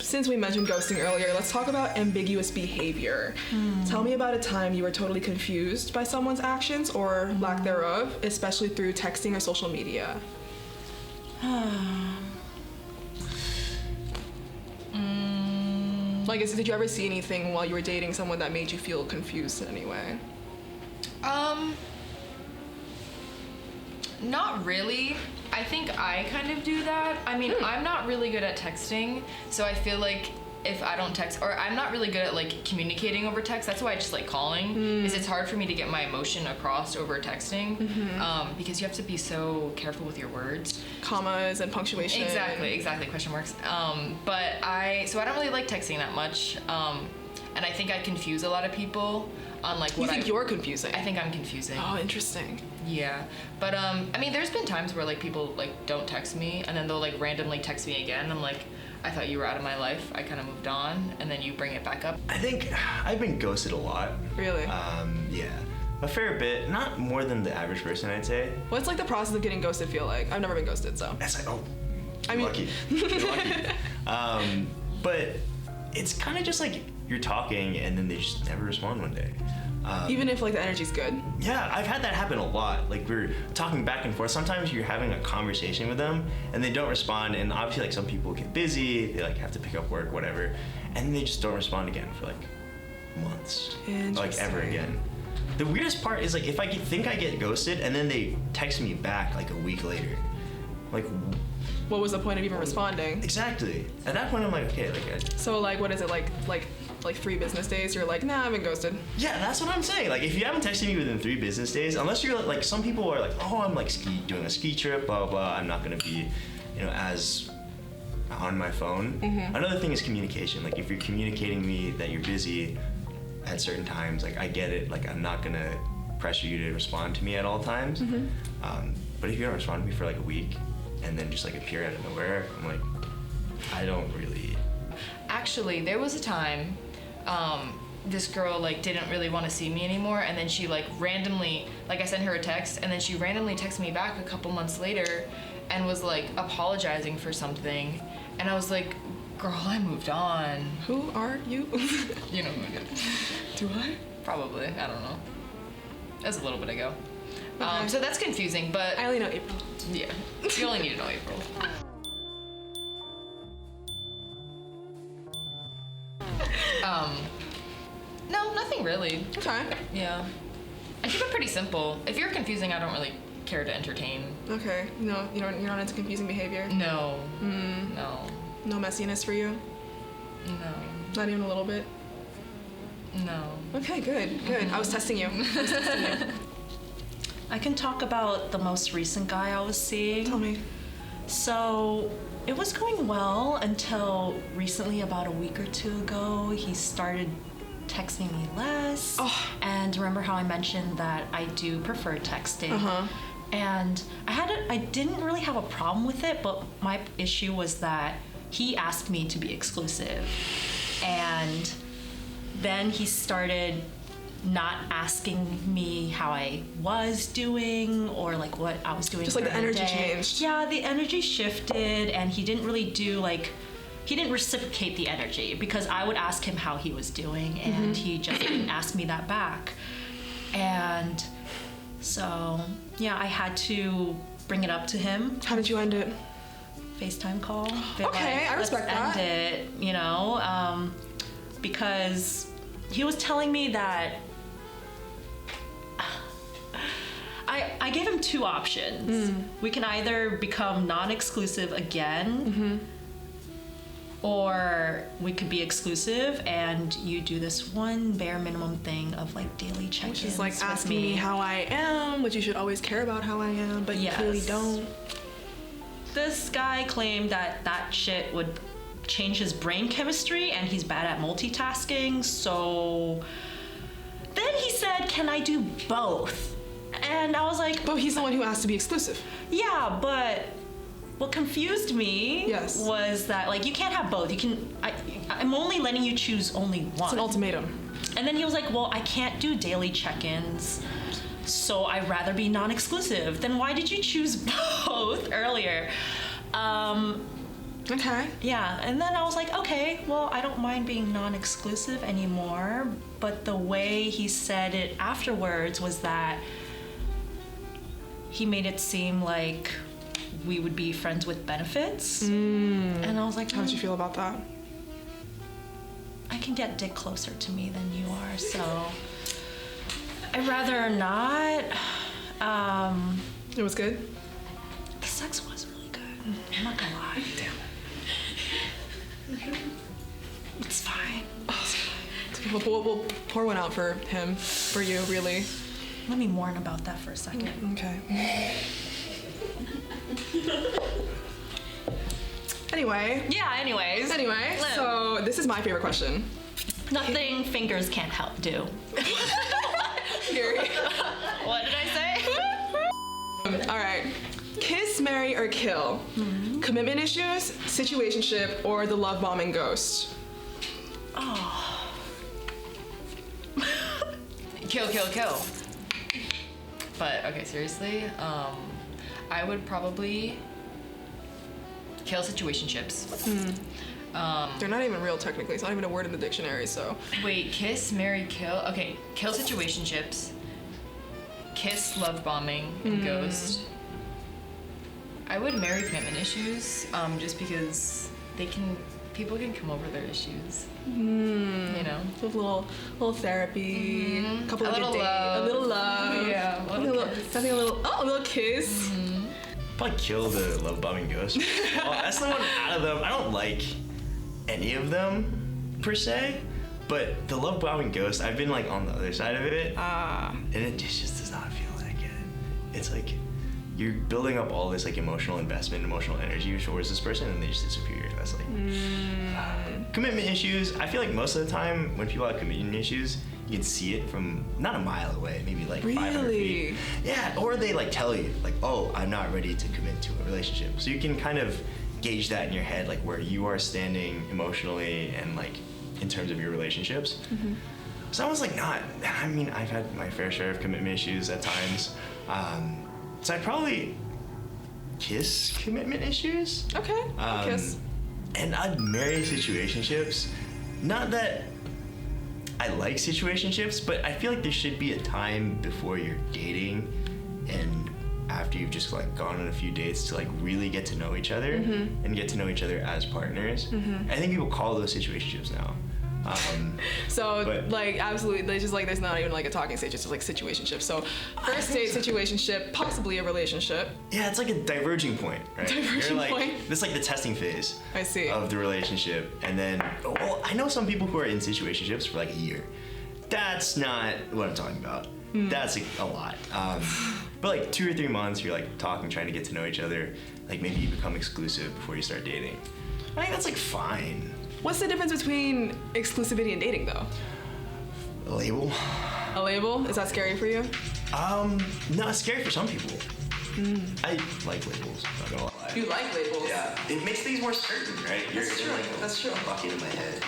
since we mentioned ghosting earlier, let's talk about ambiguous behavior. Tell me about a time you were totally confused by someone's actions or lack thereof, especially through texting or social media. Like, did you ever see anything while you were dating someone that made you feel confused in any way? Not really. I think I kind of do that. I mean, I'm not really good at texting, so I feel like if I don't text, or I'm not really good at like communicating over text. That's why I just like calling, is it's hard for me to get my emotion across over texting, because you have to be so careful with your words. Commas and punctuation. Exactly, question marks. But I don't really like texting that much, and I think I confuse a lot of people on like what you think you're confusing. I think I'm confusing. Oh, interesting. Yeah, but I mean, there's been times where like people like don't text me, and then they'll like randomly text me again. I'm like, I thought you were out of my life. I kind of moved on, and then you bring it back up. I think I've been ghosted a lot. Really? Yeah, a fair bit. Not more than the average person, I'd say. What's like the process of getting ghosted feel like? I've never been ghosted, so. It's like, oh, I mean, lucky. You're lucky. But it's kind of just like you're talking, and then they just never respond one day. Even if like the energy's good. Yeah, I've had that happen a lot. Like we're talking back and forth. Sometimes you're having a conversation with them and they don't respond, and obviously like some people get busy, they like have to pick up work, whatever, and they just don't respond again for like months. Like ever again. The weirdest part is like if I think I get ghosted and then they text me back like a week later. Like, what was the point of even responding? Exactly. At that point I'm like, okay, like so like what is it like 3 business days, you're like, nah, I've been ghosted. Yeah, that's what I'm saying. Like, if you haven't texted me within 3 business days, unless you're like, some people are like, oh, I'm like doing a ski trip, blah, blah, blah, I'm not gonna be, as on my phone. Another thing is communication. Like, if you're communicating me that you're busy at certain times, like, I get it. Like, I'm not gonna pressure you to respond to me at all times. But if you don't respond to me for like a week and then just like appear out of nowhere, I'm like, I don't really. Actually, there was a time this girl like didn't really want to see me anymore, and then she like randomly, like I sent her a text, and then she randomly texted me back a couple months later and was like apologizing for something, and I was like, girl, I moved on. Who are you? You know who it is. Do I? Probably, I don't know. That was a little bit ago. Okay. So that's confusing, but I only know April. Yeah, you only need to know April. No, nothing really. Okay. Yeah. I keep it pretty simple. If you're confusing, I don't really care to entertain. Okay. No, you're not into confusing behavior? No. No. No messiness for you? No. Not even a little bit? No. Okay, good. I was testing you. I can talk about the most recent guy I was seeing. Tell me. So it was going well until recently, about a week or 2 ago, he started texting me less. And remember how I mentioned that I do prefer texting? And I didn't really have a problem with it, but my issue was that he asked me to be exclusive. And then he started not asking me how I was doing or like what I was doing. Just like the energy changed. Yeah, the energy shifted, and he didn't really he didn't reciprocate the energy, because I would ask him how he was doing, and he just didn't ask me that back. And so, yeah, I had to bring it up to him. How did you end it? FaceTime call. Okay, I respect that. End it, because he was telling me that I gave him 2 options. We can either become non-exclusive again, or we could be exclusive and you do this one bare minimum thing of like daily check-ins. Which is like asking me how I am, which you should always care about how I am, but you clearly don't. This guy claimed that shit would change his brain chemistry, and he's bad at multitasking. So then he said, can I do both? And I was like, but he's the one who asked to be exclusive. Yeah, but what confused me was that like you can't have both. I'm only letting you choose only one. It's an ultimatum. And then he was like, well, I can't do daily check-ins, so I'd rather be non-exclusive. Then why did you choose both earlier? Okay. Yeah, and then I was like, okay, well, I don't mind being non-exclusive anymore, but the way he said it afterwards was that he made it seem like we would be friends with benefits. And I was like, How did you feel about that? I can get dick closer to me than you are, so I'd rather not. It was good? The sex was really good. I'm not gonna lie. Damn. It's fine. We'll pour one out for him, for you, really. Let me mourn about that for a second. Okay. Anyway. Yeah, anyways. Anyway, Lim. so this is my favorite question. Nothing fingers can't help do. Period. What did I say? All right. Kiss, marry, or kill? Commitment issues, situationship, or the love bombing ghost? Oh. Kill, kill, kill. But okay, seriously, I would probably kill situationships. They're not even real technically. It's not even a word in the dictionary, so. Wait, kiss, marry, kill. Okay, kill situationships. Kiss, love bombing, and ghost. I would marry commitment issues, just because people can come over their issues. You know, With a little therapy, couple A of little good dates, love. a little love. Yeah, a little kiss. something a little kiss. Probably kill the love bombing ghost. Well, that's the one out of them. I don't like any of them per se, but the love bombing ghost, I've been like on the other side of it, and it just does not feel that good. It's like you're building up all this like emotional investment, emotional energy towards this person, and they just disappear. That's like commitment issues. I feel like most of the time when people have commitment issues, you can see it from not a mile away, maybe like 500 Really? feet. Yeah, or they like tell you like, oh, I'm not ready to commit to a relationship. So you can kind of gauge that in your head, like where you are standing emotionally and like in terms of your relationships. So I was like, I mean, I've had my fair share of commitment issues at times. So I'd probably kiss commitment issues. Okay. Kiss. And I'd marry situationships. Not that I like situationships, but I feel like there should be a time before you're dating and after you've just like gone on a few dates to like really get to know each other and get to know each other as partners. I think people call those situationships now. So but- like absolutely, there's not even like a talking stage. It's just like situationship. So first date, situationship, possibly a relationship. Yeah, it's like a diverging point, right? Diverging You're like, point. This is like the testing phase I see. of the relationship. And then, well, I know some people who are in situationships for like a year. That's not what I'm talking about. That's like a lot. But like 2 or 3 months, you're like talking, trying to get to know each other. Like maybe you become exclusive before you start dating. I think that's like fine. What's the difference between exclusivity and dating though? A label? A label? Is that scary for you? No, it's scary for some people. I like labels, not gonna lie. You like labels? Yeah, it makes things more certain, right? That's true. Like That's true. a bucket in my head.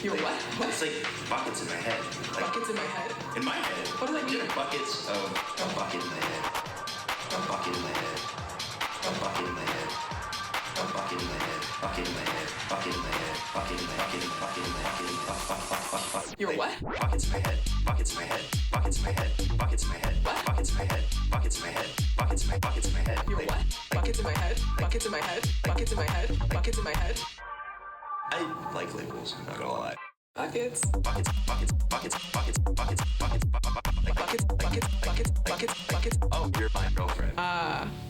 You're Like, what? It's like buckets in my head. Like, Buckets in my head. in my head. What does that mean? There are buckets of a bucket in my head. A bucket in my head. A bucket in my head. A bucket in my head. Bucket in my head. Bucket in my head. Bucket in my bucket in bucket in my bucket. You're what? Buckets in my head. Buckets in my head. Buckets in my head. Buckets in my head. What? Buckets in my head. Buckets in my head. Buckets in my buckets in my head. You're what? Buckets in my head. Buckets in my head. Buckets in my head. Buckets in my head. I like labels, not gonna lie. Buckets. Buckets, buckets, buckets, buckets, buckets, buckets, like Buckets. Buckets. Buckets. Buckets. Buckets. oh, you're my girlfriend.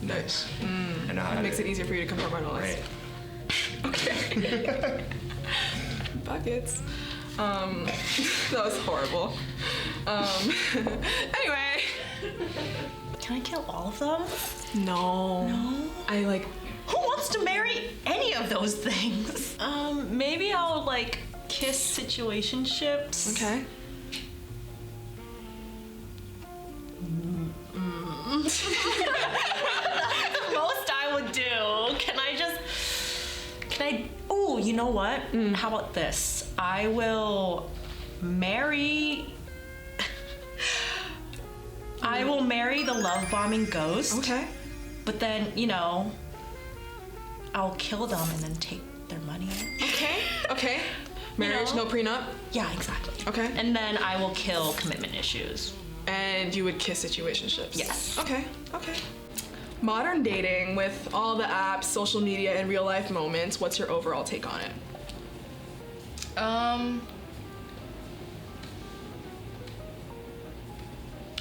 Nice. I know how That to makes it easier for you to compartmentalize. Right. Okay. Buckets. That was horrible. Anyway. Can I kill all of them? No. No. I like. Who wants to marry any of those things? Maybe I'll like kiss situationships. Okay. Most I would do. Oh, you know what? How about this? I will marry. I will marry the love bombing ghost. Okay. But then, you know, I'll kill them and then take their money. Okay. Marriage, know? no prenup? Yeah, exactly. Okay. And then I will kill commitment issues. And you would kiss situationships? Yes. Okay. Modern dating with all the apps, social media, and real life moments, what's your overall take on it?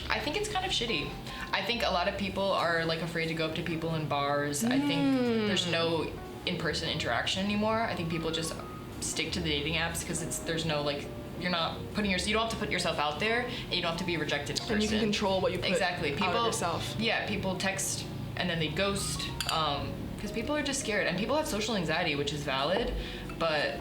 I think it's kind of shitty. I think a lot of people are like afraid to go up to people in bars. I think there's no in-person interaction anymore. I think people just stick to the dating apps because there's no like, you don't have to put yourself out there, and you don't have to be rejected in person. And you can control what you put out of yourself. Yeah, people text and then they ghost because people are just scared, and people have social anxiety, which is valid, but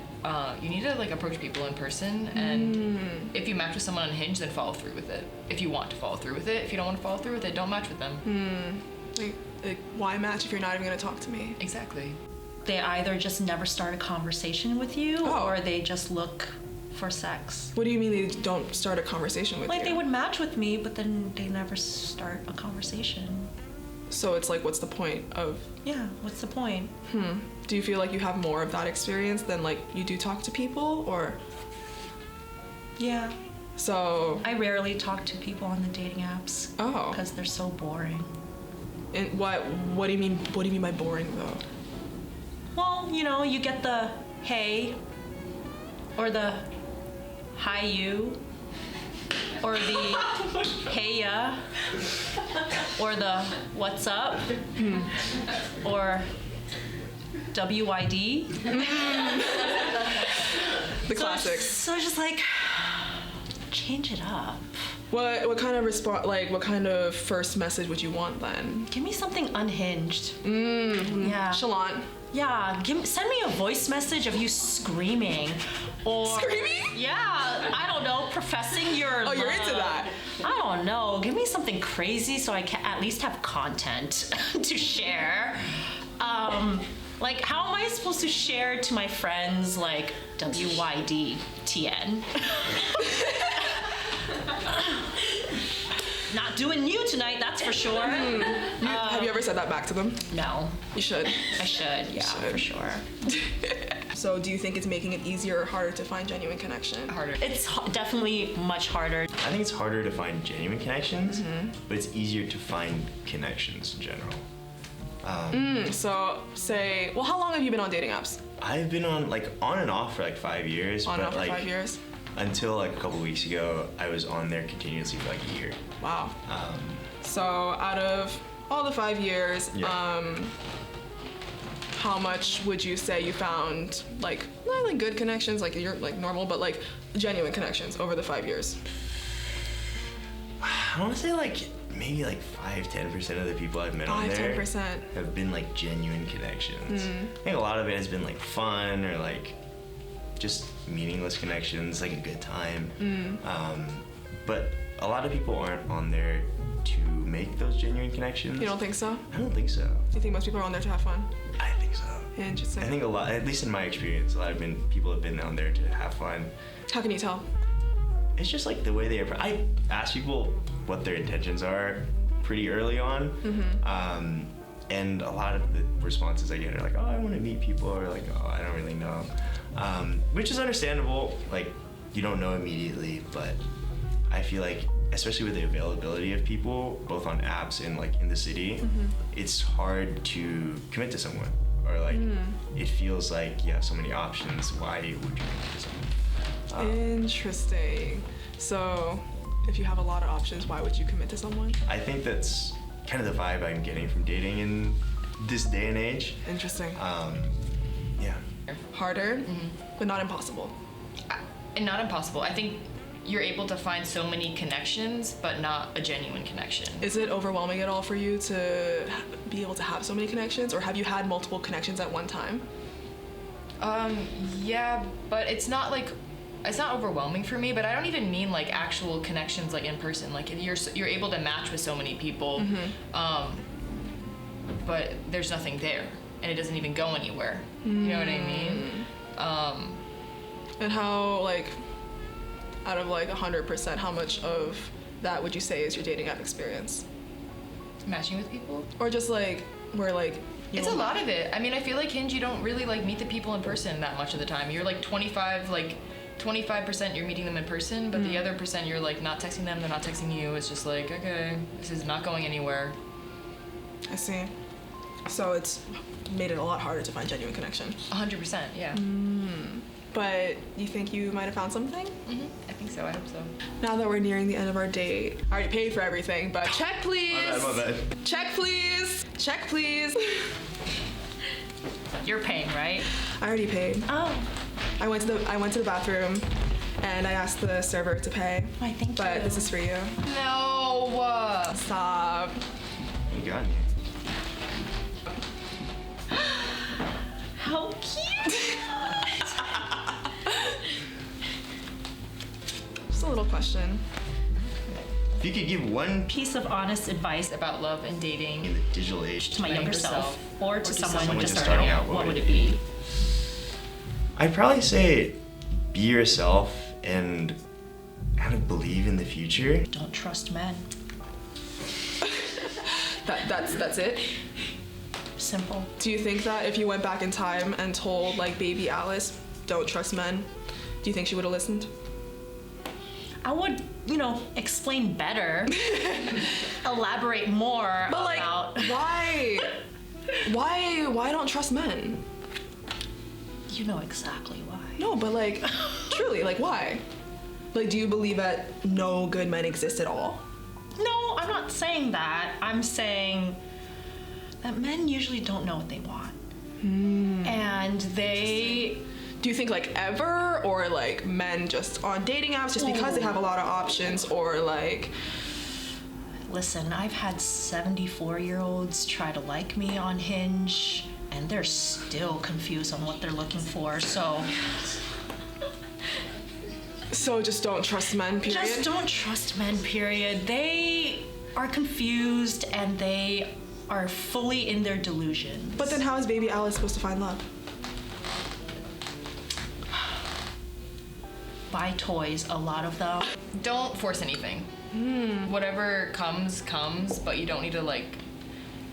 you need to like approach people in person, and if you match with someone on Hinge, then follow through with it. If you want to follow through with it. If you don't want to follow through with it, don't match with them. Like, why match if you're not even gonna talk to me? Exactly. They either just never start a conversation with you, or they just look for sex. What do you mean they don't start a conversation with you? Like they would match with me, but then they never start a conversation. So it's like, what's the point of... Yeah, what's the point? Do you feel like you have more of that experience than like you do talk to people, or... Yeah. So... I rarely talk to people on the dating apps. Oh. Because they're so boring. And what do you mean by boring though? Well, you get the hey, or the hi you, or the hey ya, or the what's up, or WID. The classics. So just like, change it up. What kind of first message would you want then? Give me something unhinged. Yeah. Chalant. Yeah, send me a voice message of you screaming. Or Screaming? Yeah, I don't know, professing your love. You're into that. I don't know. Give me something crazy so I can at least have content to share. Like, how am I supposed to share to my friends, like, WYDTN? Not doing you tonight, that's for sure. Have you ever said that back to them? No. You should. I should, yeah, for sure. So do you think it's making it easier or harder to find genuine connection? Harder. It's definitely much harder. I think it's harder to find genuine connections, but it's easier to find connections in general. So say, well, how long have you been on dating apps? I've been on and off for like 5 years. On and but off for 5 years? Until like a couple weeks ago, I was on there continuously for like a year. Wow. So out of all the 5 years, how much would you say you found like not like good connections, like you're like normal, but like genuine connections over the 5 years? I want to say like maybe like 5-10% of the people I've met on there 5-10% have been like genuine connections. I think a lot of it has been like fun or like just meaningless connections, like a good time. But a lot of people aren't on there to make those genuine connections. You don't think so? I don't think so. Do you think most people are on there to have fun? I think so. Interesting. I think a lot, at least in my experience, a lot of people have been on there to have fun. How can you tell? It's just like the way they approach. I ask people what their intentions are pretty early on. And a lot of the responses I get are like, oh, I want to meet people, or like, oh, I don't really know. Which is understandable. Like, you don't know immediately, but I feel like, especially with the availability of people, both on apps and like in the city, it's hard to commit to someone. Or like, it feels like you have so many options. Why would you commit to someone? Interesting. So, if you have a lot of options, why would you commit to someone? I think that's kind of the vibe I'm getting from dating in this day and age. Interesting. Yeah. Harder, but not impossible. And not impossible. I think you're able to find so many connections, but not a genuine connection. Is it overwhelming at all for you to be able to have so many connections, or have you had multiple connections at one time? Yeah, but it's not overwhelming for me, but I don't even mean like actual connections like in person. Like you're able to match with so many people, but there's nothing there, and it doesn't even go anywhere. You know what I mean? And how, like, out of like 100%, how much of that would you say is your dating app experience? Matching with people? Or just like where like It's a lot of it. I mean, I feel like Hinge, you don't really like meet the people in person that much of the time. You're like 25% you're meeting them in person, but the other percent you're like not texting them, they're not texting you. It's just like, okay, this is not going anywhere. I see. So it's made it a lot harder to find genuine connection. 100%, yeah. But you think you might have found something? I think so, I hope so. Now that we're nearing the end of our date, I already paid for everything, but check please. My bad. Check please. Check please. You're paying, right? I already paid. Oh, I went to the bathroom and I asked the server to pay. I think. But this is for you. No. Stop. You got me. How cute. Just a little question. If you could give one Piece of honest advice About love and in dating. the digital age, to my Like younger yourself. self, or to someone someone just just starting starting out, out, what would it be? I'd probably say be yourself and kind of believe in the future. Don't trust men. That's it. Simple. Do you think that if you went back in time and told like baby Alice, don't trust men, do you think she would have listened? I would, explain better, elaborate more But like, about. why don't trust men? You know exactly why. No, but like, truly, like why? Like, do you believe that no good men exist at all? No, I'm not saying that. I'm saying that men usually don't know what they want. And they. Do you think like ever, or like men just on dating apps just because they have a lot of options, or like? Listen, I've had 74-year-olds try to like me on Hinge, and they're still confused on what they're looking for, so. So just don't trust men, period? Just don't trust men, period. They are confused and they are fully in their delusions. But then how is baby Alice supposed to find love? Buy toys, a lot of them. Don't force anything. Whatever comes, but you don't need to like.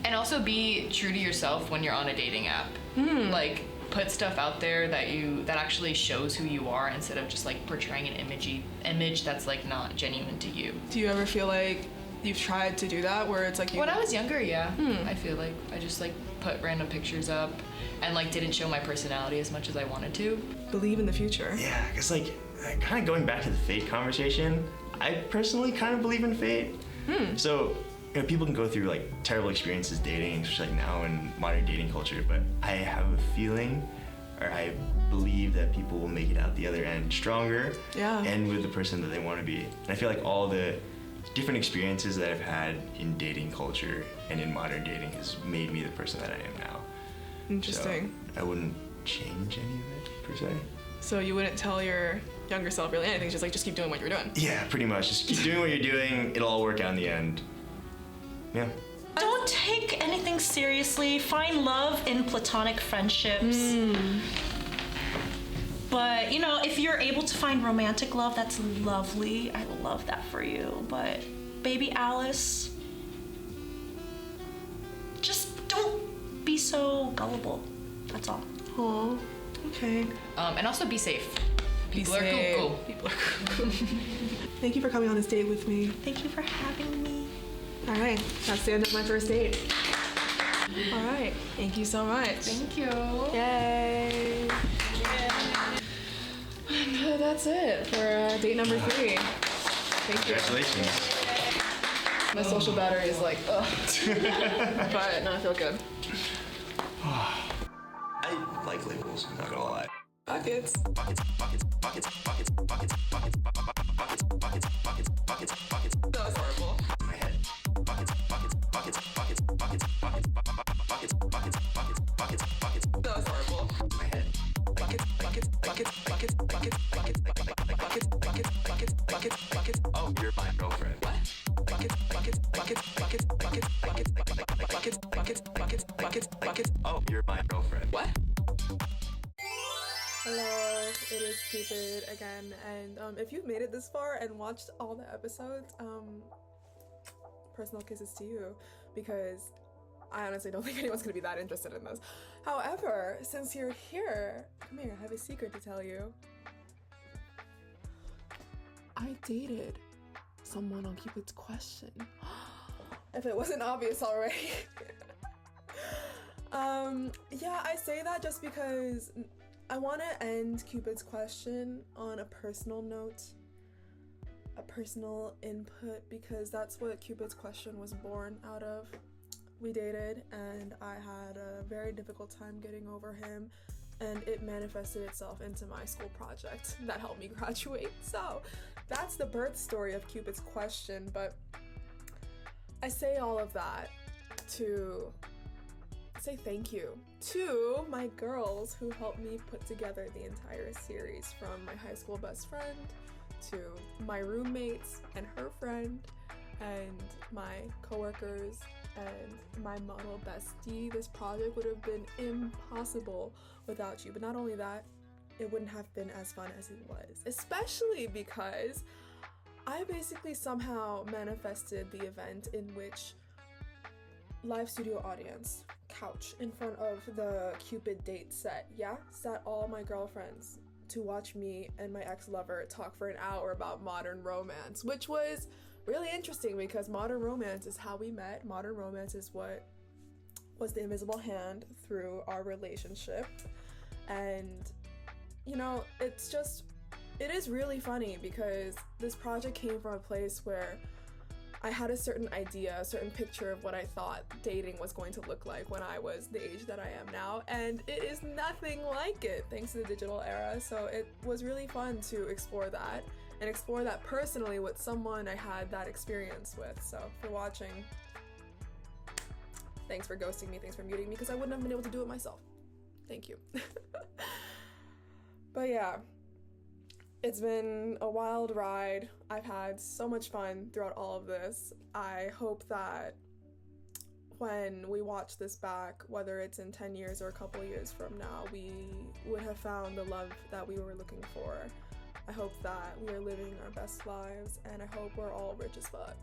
And also be true to yourself when you're on a dating app. Like, put stuff out there that actually shows who you are instead of just like portraying an image that's like not genuine to you. Do you ever feel like you've tried to do that, where it's like you? When I was younger, yeah. I feel like I just like put random pictures up and like didn't show my personality as much as I wanted to. Believe in the future. Yeah, because like, kind of going back to the fate conversation, I personally kind of believe in fate. So, people can go through like terrible experiences dating, especially like now in modern dating culture, but I have a feeling, or I believe that people will make it out the other end stronger, and with the person that they want to be. And I feel like all the different experiences that I've had in dating culture and in modern dating has made me the person that I am now. Interesting. So I wouldn't change any of it per se. So you wouldn't tell your younger self really anything, just keep doing what you're doing. Yeah, pretty much. Just keep doing what you're doing. It'll all work out in the end. Yeah. Don't take anything seriously. Find love in platonic friendships. But, if you're able to find romantic love, that's lovely. I love that for you. But, baby Alice, just don't be so gullible. That's all. Oh, okay. And also be safe. People safe. are cool. People are cool. Thank you for coming on this date with me. Thank you for having me. All right, that's the end of my first date. All right, thank you so much. Thank you. Yay. And that's it for date number 3. Thank you. Congratulations. My social battery is like, ugh. But no, I feel good. I like labels, I'm not gonna lie. Buckets. That was horrible. My head. That was horrible. My head. Oh, you're my girlfriend. Oh, you're my girlfriend. What? Hello, it is Cupid again, and if you've made it this far and watched all the episodes, personal kisses to you, because I honestly don't think anyone's gonna be that interested in this. However, since you're here, come here, I have a secret to tell you. I dated someone on Cupid's question. If it wasn't obvious already. Yeah, I say that just because I want to end Cupid's question on a personal note, a personal input, because that's what Cupid's question was born out of. We dated and I had a very difficult time getting over him, and it manifested itself into my school project that helped me graduate. So that's the birth story of Cupid's question, but I say all of that to say thank you to my girls who helped me put together the entire series, from my high school best friend to my roommates and her friend and my coworkers and my model bestie. This project would have been impossible without you. But not only that, it wouldn't have been as fun as it was, especially because I basically somehow manifested the event in which live studio audience, couch in front of the Cupid date set, sat all my girlfriends to watch me and my ex-lover talk for an hour about modern romance, which was really interesting because modern romance is how we met. Modern romance is what was the invisible hand through our relationship. And, you know, it is really funny because this project came from a place where I had a certain idea, a certain picture of what I thought dating was going to look like when I was the age that I am now, and it is nothing like it thanks to the digital era. So it was really fun to explore that and explore that personally with someone I had that experience with. So for watching, thanks for ghosting me, thanks for muting me, because I wouldn't have been able to do it myself. Thank you. But yeah, it's been a wild ride. I've had so much fun throughout all of this. I hope that when we watch this back, whether it's in 10 years or a couple years from now, we would have found the love that we were looking for. I hope that we are living our best lives, and I hope we're all rich as fuck.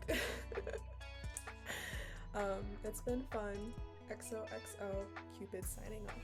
It's been fun. XOXO, Cupid signing off.